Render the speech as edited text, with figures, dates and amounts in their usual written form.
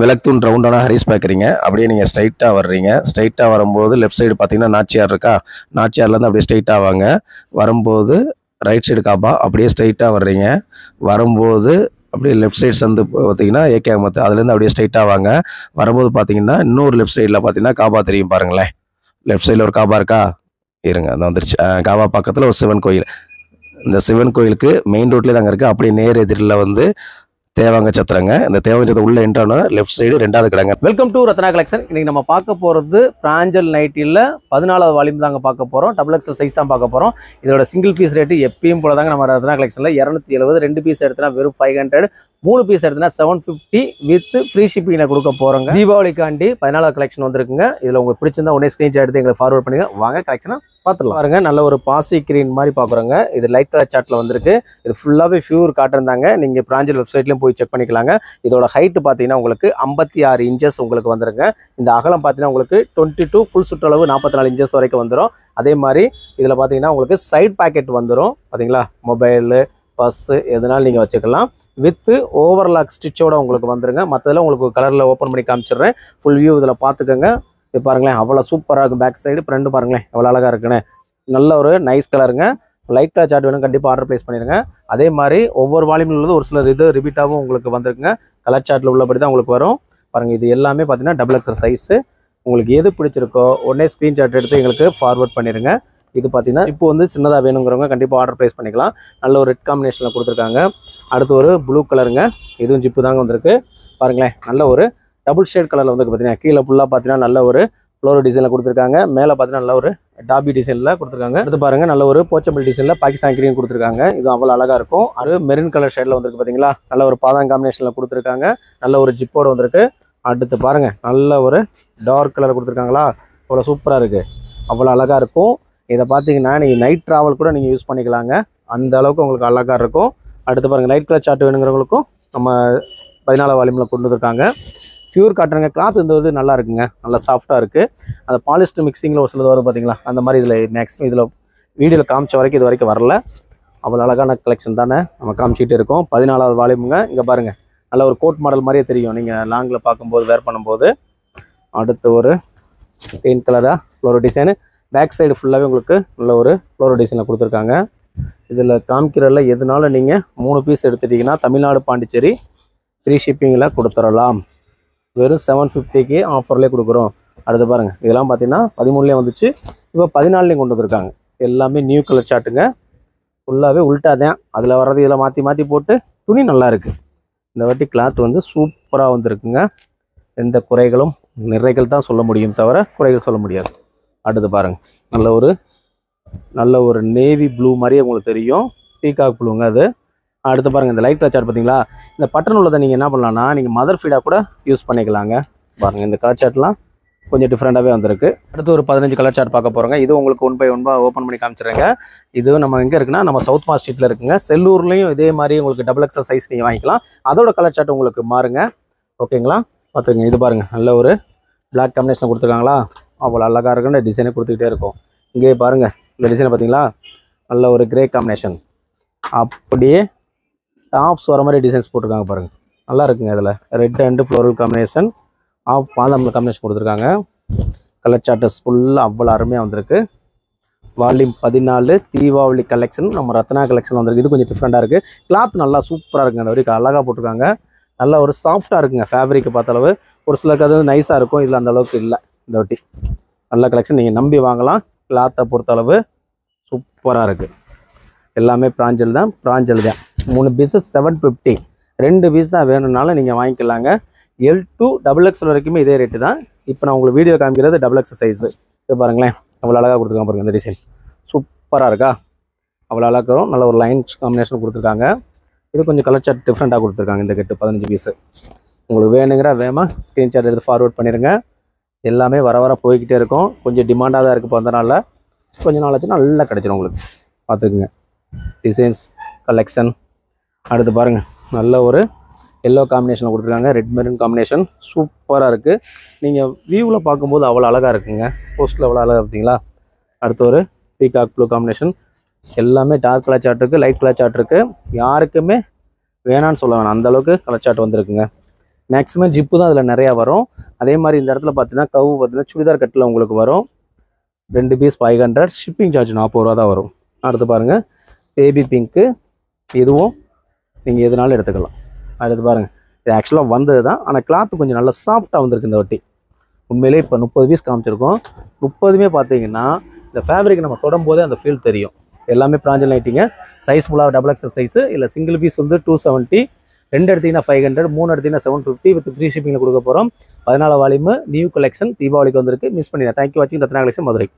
விளக்தூண் ரவுண்டான ஹரிஸ் பார்க்குறீங்க. அப்படியே நீங்கள் ஸ்ட்ரைட்டாக வர்றீங்க. ஸ்ட்ரைட்டாக வரும்போது லெஃப்ட் சைடு பார்த்தீங்கன்னா நாச்சியார் இருக்கா, நாச்சியார்லேருந்து அப்படியே ஸ்ட்ரைட்டாக வாங்க. வரும்போது ரைட் சைடு காபா, அப்படியே ஸ்ட்ரைட்டாக வர்றீங்க. வரும்போது அப்படியே லெஃப்ட் சைடு சந்து பார்த்தீங்கன்னா ஏகே அகமத், அதுலேருந்து அப்படியே ஸ்ட்ரைட்டாக வாங்க. வரும்போது பார்த்தீங்கன்னா இன்னொரு லெஃப்ட் சைடில் பார்த்தீங்கன்னா காபா தெரியும் பாருங்களேன். லெஃப்ட் சைடில் ஒரு காபா இருக்கா, இருங்க அந்த வந்துருச்சு. காபா பக்கத்தில் ஒரு சிவன் கோயில். இந்த சிவன் கோயிலுக்கு மெயின் ரோட்லேயே தாங்க இருக்குது. அப்படியே நேர் எதிரில் வந்து தேவாங்க சத்திரங்க. இந்த தேவாங்க சத்திரம் உள்ள என்ட்ரான லெஃப்ட் சைடு 2வது கடைங்க. Welcome to Ratna collection. இன்னைக்கு நம்ம பார்க்க போகிறது பிராஞ்சல் நைட்டியில் 14வது வால்யூம் தாங்க பார்க்க போகிறோம். டபுள் எக்ஸல் சைஸ் தான் பார்க்க போகிறோம். இதோட சிங்கிள் பீஸ் ரேட்டு எப்பயும் போல தாங்க நம்ம ரத்னா கலெக்ஷனில் 270. 2 பீஸ் எடுத்துனா வெறும் 500, 3 பீஸ் எடுத்துனா 750 வித் ஃப்ரீ ஷிப்பிங்கில் கொடுக்க போகிறோங்க. தீபாவளிக்காண்டி 14வது கலெக்ஷன் வந்துருக்குங்க. இதில் உங்களுக்கு பிடிச்சிருந்தா உடனே ஸ்க்ரீன்ஷாட் எடுத்து எங்களுக்கு ஃபார்வர்ட் பண்ணுங்க. வாங்க கலெக்ஷனை பார்த்துலாம். பாருங்க, நல்ல ஒரு பாசி கிரீன் மாதிரி பார்க்குறோங்க. இது லைட் கலர் சார்ட்டில் வந்திருக்கு. இது ஃபுல்லாகவே பியூர் காட்டன் தாங்க. நீங்கள் பிராஞ்சல் வெப்சைட்லையும் போய் செக் பண்ணிக்கலாங்க. இதோட ஹைட்டு பார்த்தீங்கன்னா உங்களுக்கு 56 இன்ச்சஸ் உங்களுக்கு வந்துருங்க. இந்த அகலம் பார்த்தீங்கன்னா உங்களுக்கு 22, ஃபுல் சுற்றளவு 44 இன்ச்சஸ் வரைக்கும் வந்துடும். அதே மாதிரி இதில் பார்த்தீங்கன்னா உங்களுக்கு சைட் பாக்கெட் வந்துடும். பார்த்தீங்களா, மொபைலு, பஸ்ஸு எதுனாலும் நீங்கள் வச்சுக்கலாம். வித்து ஓவர்லாக் ஸ்டிச்சோட உங்களுக்கு வந்துருங்க. மற்றதில் உங்களுக்கு கலரில் ஓப்பன் பண்ணி காமிச்சிடுறேன். ஃபுல் வியூ இதில் பார்த்துக்கோங்க. இது பாருங்களேன், அவ்வளோ சூப்பராக இருக்கும். பேக் சைடு ஃப்ரண்ட் பாருங்களேன் எவ்வளோ அழகாக இருக்குன்னு. நல்ல ஒரு நைஸ் கலருங்க. லைட் கலர் சார்ட் வேணும், கண்டிப்பாக ஆர்டர் ப்ளேஸ் பண்ணிடுங்க. அதே மாதிரி ஒவ்வொரு வால்யூமில் உள்ளது ஒரு சிலர் இது ரிப்பீட்டாகவும் உங்களுக்கு வந்துருக்குங்க. கலர் சார்ட்டில் உள்ளபடி தான் உங்களுக்கு வரும். பாருங்கள், இது எல்லாமே பார்த்தீங்கன்னா டபுள் எக்ஸல் சைஸு. உங்களுக்கு எது பிடிச்சிருக்கோ உடனே ஸ்க்ரீன்ஷாட் எடுத்து எங்களுக்கு ஃபார்வர்ட் பண்ணிடுங்க. இது பார்த்தீங்கன்னா இப்போ வந்து சின்னதாக வேணுங்கிறவங்க கண்டிப்பாக ஆர்டர் ப்ளேஸ் பண்ணிக்கலாம். நல்ல ஒரு ரெட் காம்பினேஷனில் கொடுத்துருக்காங்க. அடுத்து ஒரு ப்ளூ கலருங்க. இதுவும் ஜிப்பு தாங்க வந்திருக்கு. பாருங்களேன், நல்ல ஒரு டபுள் ஷேட் கலரில் வந்து பார்த்தீங்கன்னா கீழே ஃபுல்லாக பார்த்தீங்கன்னா நல்ல ஒரு ஃப்ளோர் டிசைனில் கொடுத்துருக்காங்க. மேலே பார்த்தீங்கன்னா நல்ல ஒரு டாபி டிசைனில் கொடுத்துருக்காங்க. அடுத்து பாருங்கள், நல்ல ஒரு போச்சபிள் டிசைனில் பாகிஸ்தான் கிரீன் கொடுத்துருக்காங்க. இது அவ்வளோ அழகாக இருக்கும். அது மெரூன் கலர் ஷேடில் வந்துருக்கு பார்த்தீங்களா, நல்ல ஒரு பாதாம் காம்பினேஷனில் கொடுத்துருக்காங்க. நல்ல ஒரு ஜிப்போடு வந்திருக்கு. அடுத்து பாருங்கள், நல்ல ஒரு டார்க் கலர் கொடுத்துருக்காங்களா, அவ்வளோ சூப்பராக இருக்குது, அவ்வளோ அழகாக இருக்கும். இதை பார்த்தீங்கன்னா நீங்கள் நைட் ட்ராவல் கூட நீங்கள் யூஸ் பண்ணிக்கலாங்க. அந்த அளவுக்கு உங்களுக்கு அழகாக இருக்கும். அடுத்து பாருங்கள், லைட் கலர் சார்ட் வேணுங்கிறவங்களுக்கும் நம்ம 14 வால்யூமில் கொண்டு வந்திருக்காங்க. பியூர் காட்டனுங்க. கிளாத் இந்த இது நல்லா இருக்குங்க, நல்லா சாஃப்டாக இருக்குது. அந்த பாலிஸ்டர் மிக்சிங்கில் ஒரு சிலது வரும் பார்த்தீங்களா, அந்த மாதிரி இதில் மேக்ஸிமம் இதில் வீடியோவில் காமிச்ச வரைக்கும் இது வரைக்கும் வரல. அவ்வளோ அழகான கலெக்ஷன் தானே நம்ம காமிச்சிக்கிட்டே இருக்கோம். 14வது வால்யூமுங்க. இங்கே பாருங்கள், நல்ல ஒரு கோட் மாடல் மாதிரியே தெரியும் நீங்கள் லாங்கில் பார்க்கும்போது, வேர் பண்ணும்போது. அடுத்து ஒரு பெயிண்ட் கலராக ஃப்ளோர் டிசைனு. பேக் சைடு ஃபுல்லாகவே உங்களுக்கு நல்ல ஒரு ஃப்ளோர் டிசைனில் கொடுத்துருக்காங்க. இதில் காமிக்கிறதில் எதுனாலும் நீங்கள் 3 பீஸ் எடுத்துட்டிங்கன்னா தமிழ்நாடு பாண்டிச்சேரி ஃப்ரீ ஷிப்பிங்கில் கொடுத்துடலாம். வெறும் 750க்கு ஆஃபர்லேயே கொடுக்குறோம். அடுத்து பாருங்கள், இதெல்லாம் பார்த்தீங்கன்னா 13லேயே வந்துச்சு, இப்போ 14லேயும் கொண்டு வந்திருக்காங்க. எல்லாமே நியூ கலர் சார்ட்டுங்க. ஃபுல்லாகவே உள்ட்டாதான், அதில் வர்றது இதில் மாற்றி மாற்றி போட்டு துணி நல்லா இருக்குது. இந்த வாட்டி கிளாத் வந்து சூப்பராக வந்துருக்குங்க. எந்த குறைகளும் நிறைகள் தான் சொல்ல முடியும் தவிர குறைகள் சொல்ல முடியாது. அடுத்து பாருங்கள், நல்ல ஒரு நேவி ப்ளூ மாதிரியே உங்களுக்கு தெரியும், பீகாக் ப்ளூங்க அது. அடுத்து பாருங்கள், இந்த லைட் கலர் சார்ட் பார்த்தீங்களா, இந்த பட்டன் உள்ளதை நீங்கள் என்ன பண்ணலான்னா நீங்கள் மதர் ஃபீடாக கூட யூஸ் பண்ணிக்கலாங்க. பாருங்கள், இந்த கலர் சார்ட்லாம் கொஞ்சம் டிஃப்ரெண்ட்டாகவே வந்திருக்கு. அடுத்து ஒரு 15 கலர் சார்ட் பார்க்க போகிறோங்க. இது உங்களுக்கு 1 by 1 ஓப்பன் பண்ணி காமிச்சிடுறேங்க. இது நம்ம எங்கே இருக்குன்னா நம்ம சவுத் மார்ட் ஸ்ட்ரீட்டில் இருக்குங்க. செல்லூர்லேயும் இதே மாதிரி உங்களுக்கு டபுள் எக்ஸல் சைஸ் நீங்கள் வாங்கிக்கலாம். அதோட கலர் சார்ட் உங்களுக்கு மாறுங்க, ஓகேங்களா. பார்த்துங்க, இது பாருங்கள், நல்ல ஒரு பிளாக் காம்பினேஷன் கொடுத்துருக்காங்களா, அவ்வளோ அழகாக இருக்குன்னு டிசைனை கொடுத்துக்கிட்டே இருக்கும். இங்கே பாருங்கள், இந்த டிசைனை பார்த்தீங்களா, நல்ல ஒரு கிரே காம்பினேஷன், அப்படியே டாப்ஸ் வர மாதிரி டிசைன்ஸ் போட்டிருக்காங்க பாருங்கள், நல்லா இருக்குங்க. இதில் ரெட் அண்டு ஃப்ளோரல் காம்பினேஷன், பாதாம் காம்பினேஷன் கொடுத்துருக்காங்க. கலர் சார்ட்டஸ் ஃபுல்லாக அவ்வளோ அருமையாக வந்திருக்கு. வால்யூம் 14 தீபாவளி கலெக்ஷன் நம்ம ரத்னா கலெக்ஷன் வந்திருக்கு. இது கொஞ்சம் டிஃப்ரெண்ட்டாக இருக்குது. கிளாத் நல்லா சூப்பராக இருக்குங்க. அந்த வரைக்கும் அழகாக போட்டிருக்காங்க. நல்லா ஒரு சாஃப்டாக இருக்குங்க. ஃபேப்ரிக்கு பார்த்த அளவு ஒரு சிலருக்கு அது நைஸாக இருக்கும், இதில் அந்த அளவுக்கு இல்லை. இந்த வாட்டி நல்ல கலெக்ஷன், நீங்கள் நம்பி வாங்கலாம். கிளாத்தை பொறுத்தளவு சூப்பராக இருக்குது. எல்லாமே பிராஞ்சல் தான். 3 பீஸு 750. 2 பீஸ் தான் வேணும்னாலும் நீங்கள் வாங்கிக்கலாங்க. L2 டபுள் எக்ஸல் வரைக்குமே இதே ரேட்டு தான். இப்போ நான் உங்களுக்கு வீடியோ காமிக்கிறது டபுள் எக்ஸல் சைஸு. இது பாருங்களேன், அவ்வளோ அழகாக கொடுத்துருக்காங்க பாருங்கள். இந்த டிசைன் சூப்பராக இருக்கா, அவ்வளோ அழகாக இருக்கும். நல்ல ஒரு லைன் காம்பினேஷன் கொடுத்துருக்காங்க. இது கொஞ்சம் கலர் சார்ட் டிஃப்ரெண்ட்டாக கொடுத்துருக்காங்க. இந்த கெட்டு 15 பீஸு உங்களுக்கு வேணுங்கிற வேகமாக ஸ்க்ரீன்ஷாட் எடுத்து ஃபார்வர்ட் பண்ணிடுங்க. எல்லாமே வர போய்கிட்டே இருக்கும். கொஞ்சம் டிமாண்டாக தான் இருக்குது. இப்போ வந்தனால கொஞ்சம் நாள் ஆச்சுன்னா நல்லா கிடச்சிடும் உங்களுக்கு. பார்த்துக்குங்க டிசைன்ஸ் கலெக்ஷன். அடுத்து பாருங்கள், நல்ல ஒரு எல்லோ காம்பினேஷனில் கொடுத்துருக்காங்க. ரெட் மெரூன் காம்பினேஷன் சூப்பராக இருக்குது. நீங்கள் வியூவில் பார்க்கும்போது அவ்வளோ அழகாக இருக்குங்க. போஸ்ட்டில் அவ்வளோ அழகாக பார்த்தீங்களா. அடுத்து ஒரு பீகாக் ப்ளூ காம்பினேஷன். எல்லாமே டார்க் கலர் சார்ட் இருக்குது, லைட் கலர் சார்ட் இருக்குது. யாருக்குமே வேணான்னு சொல்ல வேணாம், அந்தளவுக்கு கலர் சார்ட் வந்துருக்குங்க. மேக்ஸிமம் ஜிப்பு தான் அதில் நிறையா வரும். அதே மாதிரி இந்த இடத்துல பார்த்தீங்கன்னா கவு பார்த்தீங்கன்னா சுடிதார் கட்டில் உங்களுக்கு வரும். 2 பீஸ் 500. ஷிப்பிங் சார்ஜ் 40 ரூபா தான் வரும். அடுத்து பாருங்கள் பேபி பிங்க்கு, இதுவும் நீங்கள் எதுனாலும் எடுத்துக்கலாம். அடுத்து பாருங்கள் இது ஆக்சுவலாக வந்தது தான், ஆனால் கிளாத்து கொஞ்சம் நல்லா சாஃப்டாக வந்திருக்கு இந்த வாட்டி. உண்மையிலே இப்போ 30 பீஸ் காமிச்சிருக்கோம். 30மே பார்த்தீங்கன்னா இந்த ஃபேப்ரிக் நம்ம தொடும்போதே அந்த ஃபீல் தெரியும். எல்லாமே பிராஞ்சல் நைட்டிங்க. சைஸ் ஃபுல்லாக XXL சைஸு. இல்லை சிங்கிள் பீஸ் வந்து 270, 2 எடுத்தீங்கன்னா 500, 3 எடுத்தீங்கன்னா 750 வித் ஃப்ரீ ஷிப்பிங்கில் கொடுக்க போகிறோம். 14 வால்யூமு நியூ கலெக்ஷன் தீபாவளிக்கு வந்திருக்கு. மிஸ் பண்ணிடுறேன். தேங்க்யூ வாட்சிங். ரத்னா கலெக்ஷன் மதுரை.